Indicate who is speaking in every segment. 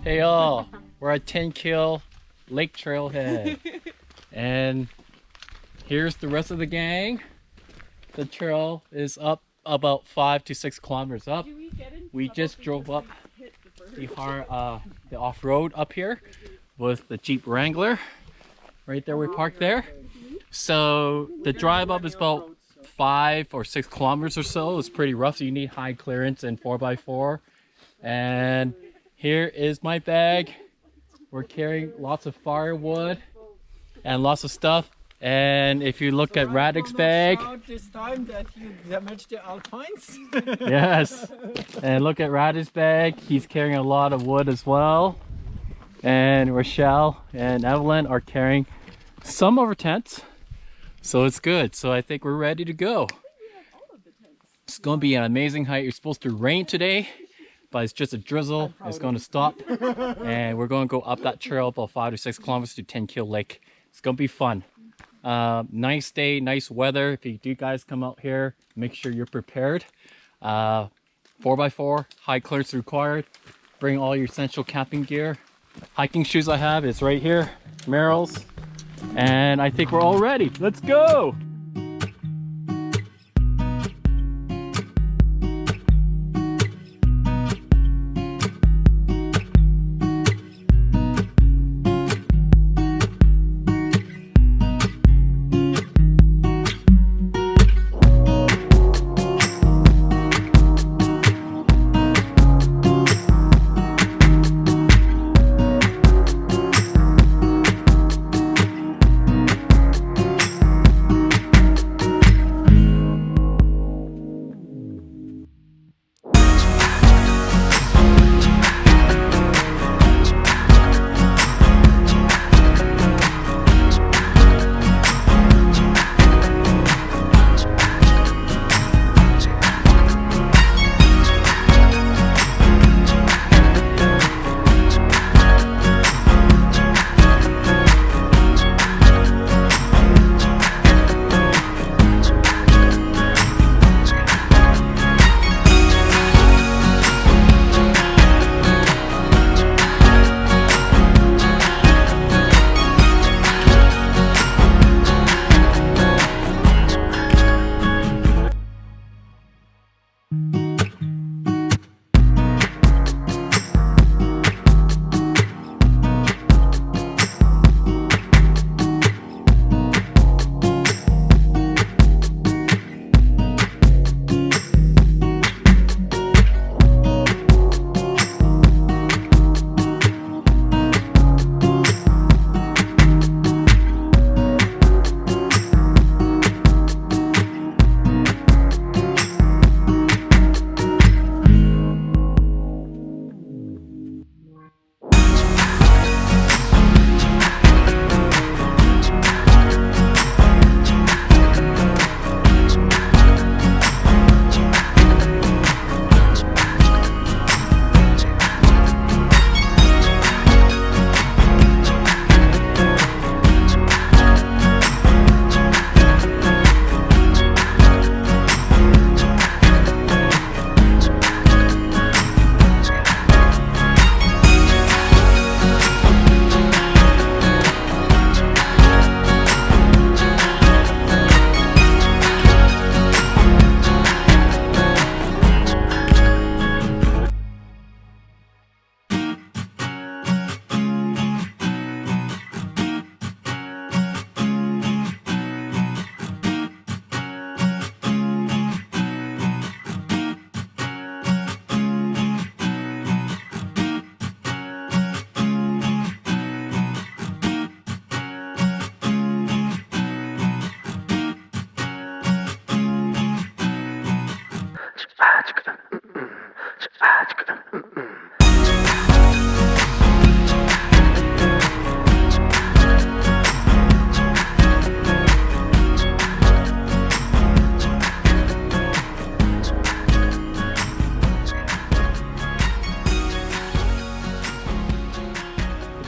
Speaker 1: Hey all, we're at Tenquille Lake trailhead. And here's the rest of the gang. The trail is up about 5 to 6 kilometers up. We just drove up the off-road up here with the Jeep Wrangler. Right there, we parked there. So the drive up is about 5 or 6 kilometers or so. It's pretty rough, so you need high clearance and 4x4. And here is my bag. We're carrying lots of firewood and lots of stuff. And if you look at Radek's bag,
Speaker 2: this time that you damaged the alpines.
Speaker 1: yes, and look at Radek's bag. He's carrying a lot of wood as well. And Rochelle and Evelyn are carrying some of our tents, so it's good. So I think we're ready to go. It's going to be an amazing hike. It's supposed to rain today, but it's just a drizzle. It's going to stop, and we're going to go up that trail about 5 to 6 kilometers to Tenquille Lake. It's going to be fun. Nice day, nice weather. If you do guys come out here, make sure you're prepared. 4x4, high clearance required. Bring all your essential camping gear. Hiking shoes I have is right here, Merrill's. And I think we're all ready. Let's go!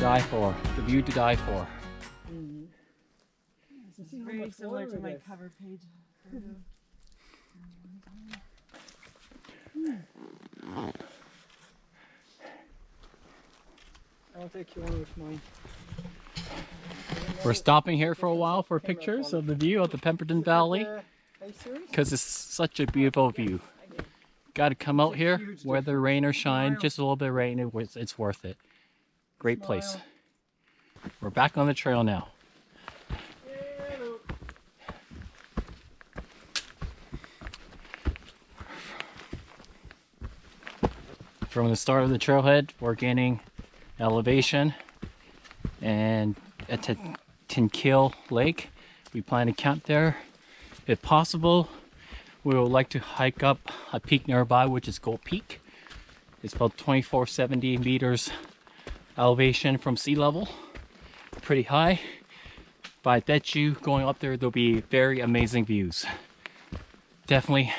Speaker 1: Die for. The view to die for.
Speaker 3: This is very similar to my cover page.
Speaker 2: I'll take you one with mine.
Speaker 1: We're stopping here for a while for pictures of the view of the Pemberton Valley
Speaker 2: Are you serious?
Speaker 1: because it's such a beautiful view. Got to come out here, whether rain or shine, just a little bit of rain, it's worth it. Great place. We're back on the trail now. From the start of the trailhead, we're gaining elevation, and at Tenquille Lake, we plan to camp there. If possible, we would like to hike up a peak nearby, which is Gold Peak. It's about 2470 meters elevation from sea level, pretty high. But I bet you going up there, there'll be very amazing views. Definitely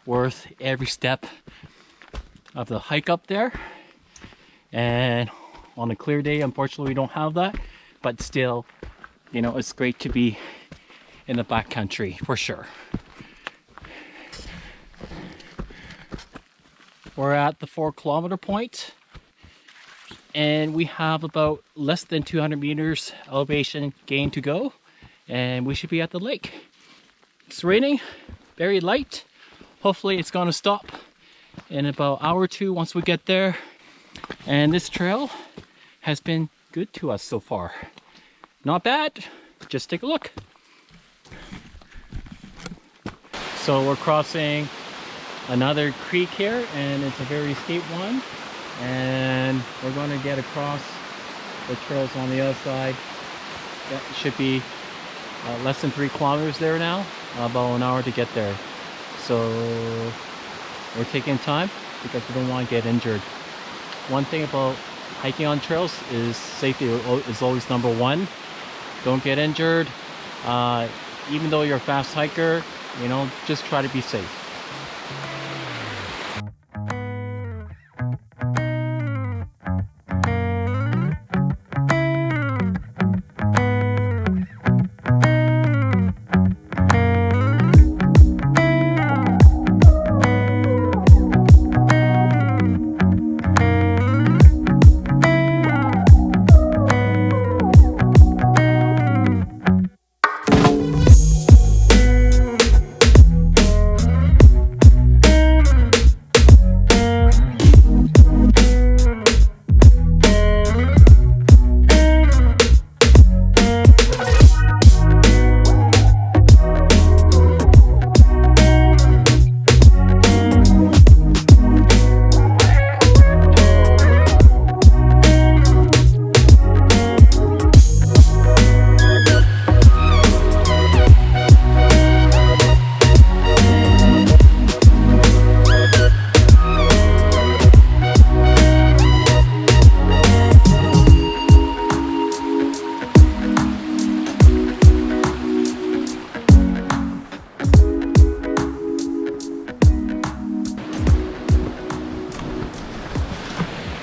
Speaker 1: worth every step of the hike up there. And on a clear day, unfortunately we don't have that, but still, you know, it's great to be in the backcountry for sure. We're at the 4-kilometer point, and we have about less than 200 meters elevation gain to go, and we should be at the lake. It's raining, very light. Hopefully it's going to stop in about an hour or two once we get there. And this trail has been good to us so far. Not bad. Just take a look. So we're crossing another creek here, and it's a very steep one. And we're going to get across the trails on the other side. That should be less than 3 kilometers there now. About an hour to get there. So we're taking time because we don't want to get injured. One thing about hiking on trails is safety is always number one. Don't get injured. Even though you're a fast hiker, you know, just try to be safe.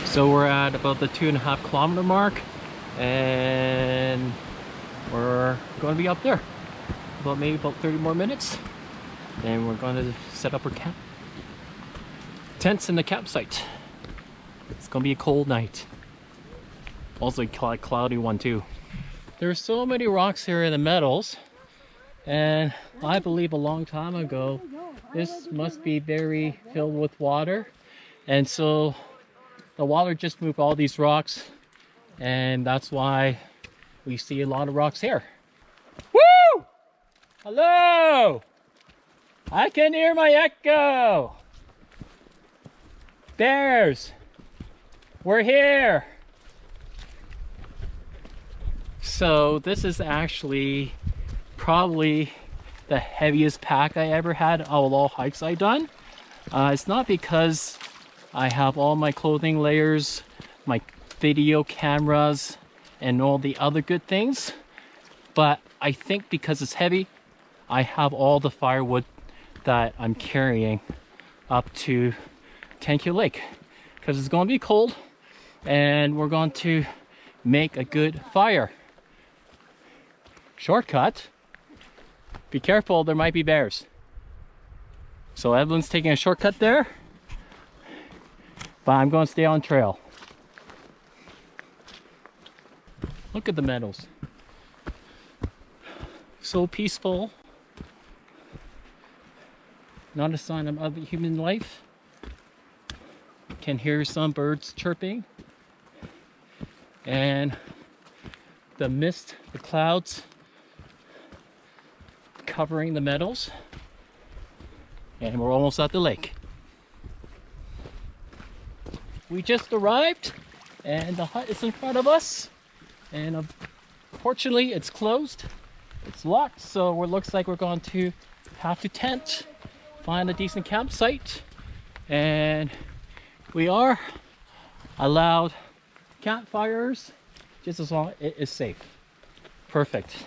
Speaker 1: So we're at about the 2.5 kilometer mark, and we're going to be up there maybe about 30 more minutes, and we're going to set up our camp tents in the campsite. It's going to be a cold night, also a cloudy one too. There's so many rocks here in the meadows, and I believe a long time ago this must be very filled with water, and so the water just moved all these rocks, and that's why we see a lot of rocks here. Woo! Hello! I can hear my echo! Bears! We're here! So this is actually probably the heaviest pack I ever had out of all hikes I've done. It's not because I have all my clothing layers, my video cameras, and all the other good things, but I think because it's heavy, I have all the firewood that I'm carrying up to Tenquille Lake, because it's going to be cold and we're going to make a good fire. Shortcut. Be careful, there might be bears. So Evelyn's taking a shortcut there, but I'm going to stay on trail. Look at the meadows. So peaceful. Not a sign of other human life. Can hear some birds chirping. And the mist, the clouds covering the meadows. And we're almost at the lake. We just arrived and the hut is in front of us. And unfortunately it's closed. It's locked, so it looks like we're going to have to tent, find a decent campsite, and we are allowed campfires just as long as it is safe. Perfect.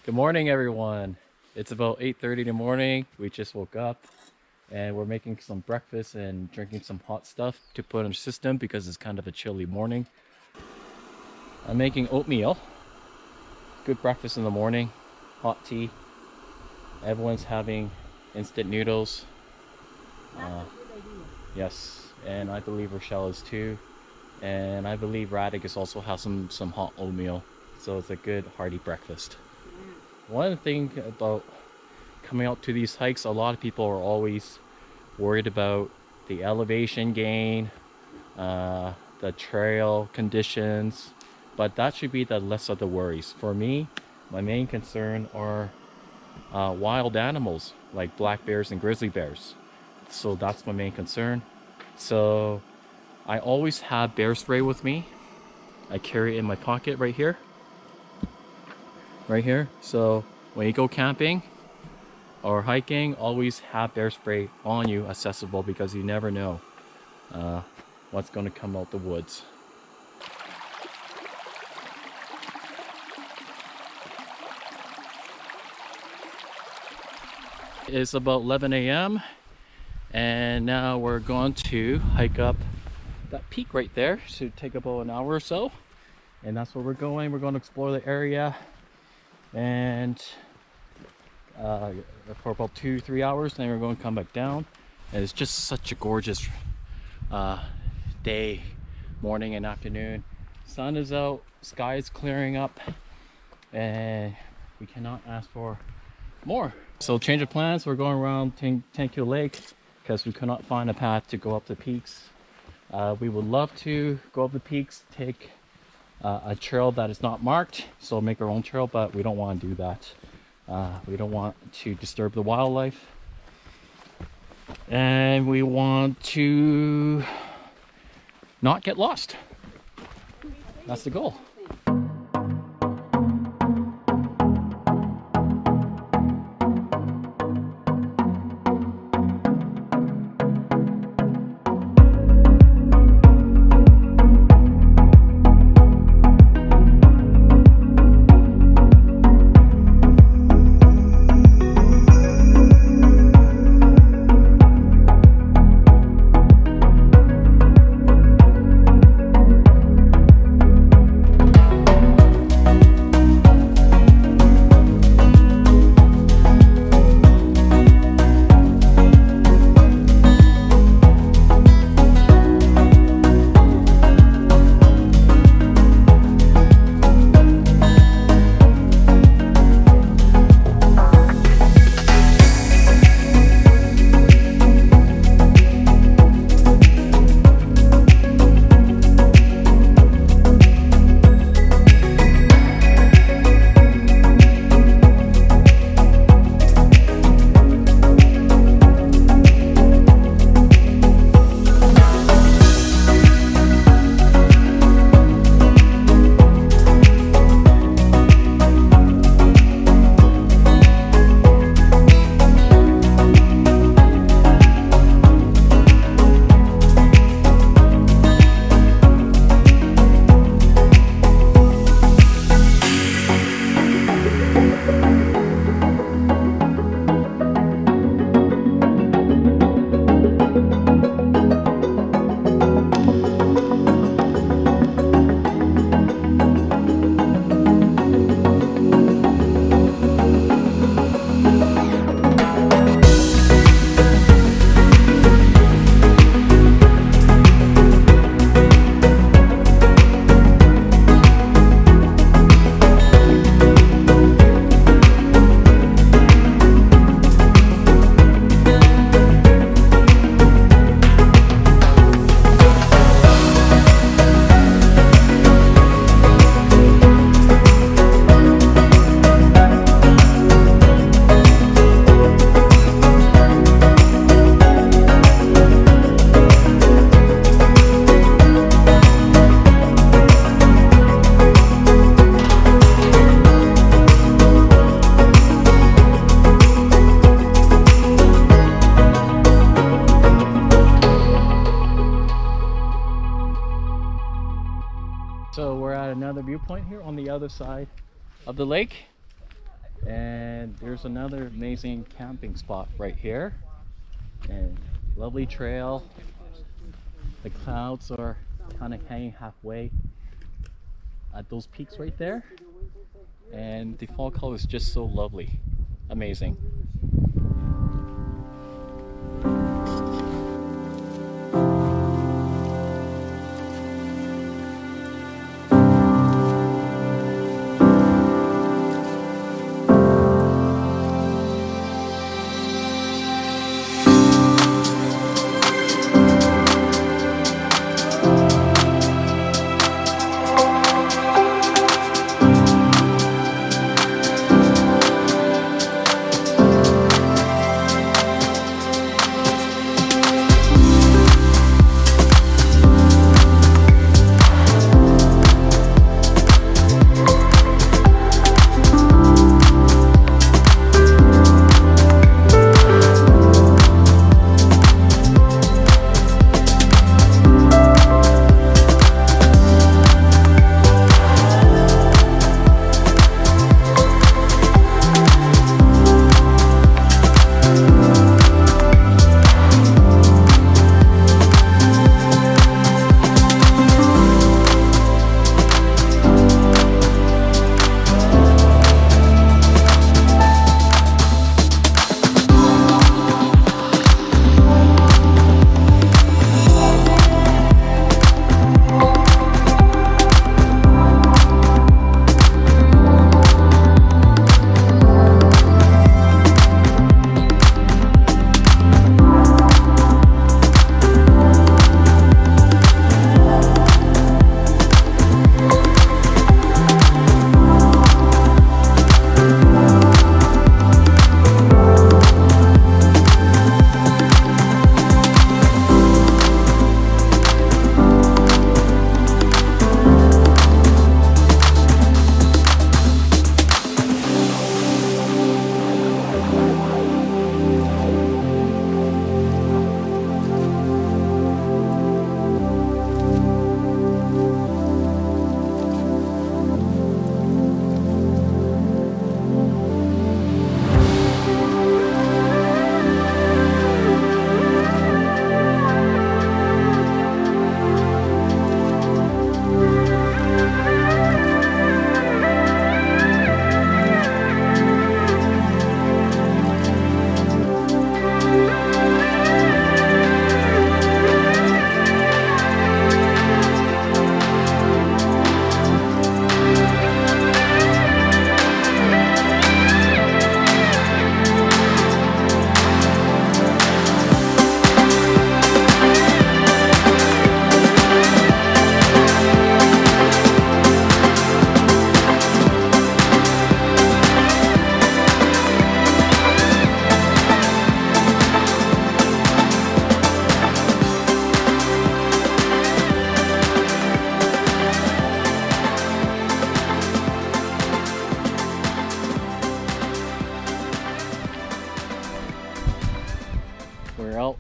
Speaker 1: Good morning, everyone. It's about 8:30 in the morning. We just woke up and we're making some breakfast and drinking some hot stuff to put in the system because it's kind of a chilly morning. I'm making oatmeal. Good breakfast in the morning. Hot tea. Everyone's having instant noodles. Yes, and I believe Rochelle is too. And I believe Radic also has some hot oatmeal. So it's a good hearty breakfast. One thing about coming out to these hikes, a lot of people are always worried about the elevation gain, the trail conditions, but that should be the less of the worries. For me, my main concern are wild animals like black bears and grizzly bears. So that's my main concern. So I always have bear spray with me. I carry it in my pocket right here. Right here. So when you go camping or hiking, always have bear spray on you accessible because you never know what's going to come out the woods. It's about 11 a.m. And now we're going to hike up that peak right there. Should take about an hour or so. And that's where we're going. We're going to explore the area. And for about 2-3 hours, then we're going to come back down. And it's just such a gorgeous day, morning and afternoon. Sun is out, sky is clearing up, and we cannot ask for more. So change of plans, we're going around Tenquille Lake because we could not find a path to go up the peaks. We would love to go up the peaks, take a trail that is not marked, so make our own trail, but we don't want to do that. We don't want to disturb the wildlife, and we want to not get lost. That's the goal. So we're at another viewpoint here on the other side of the lake, and there's another amazing camping spot right here, and lovely trail. The clouds are kind of hanging halfway at those peaks right there, and the fall color is just so lovely, amazing.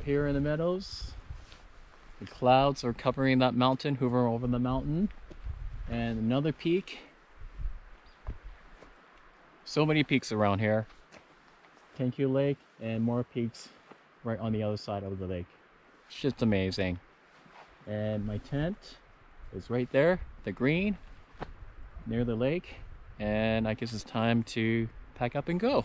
Speaker 1: here in the meadows. The clouds are covering that mountain, hovering over the mountain. And another peak. So many peaks around here. Tenquille Lake and more peaks right on the other side of the lake. It's just amazing. And my tent is right there, the green, near the lake. And I guess it's time to pack up and go.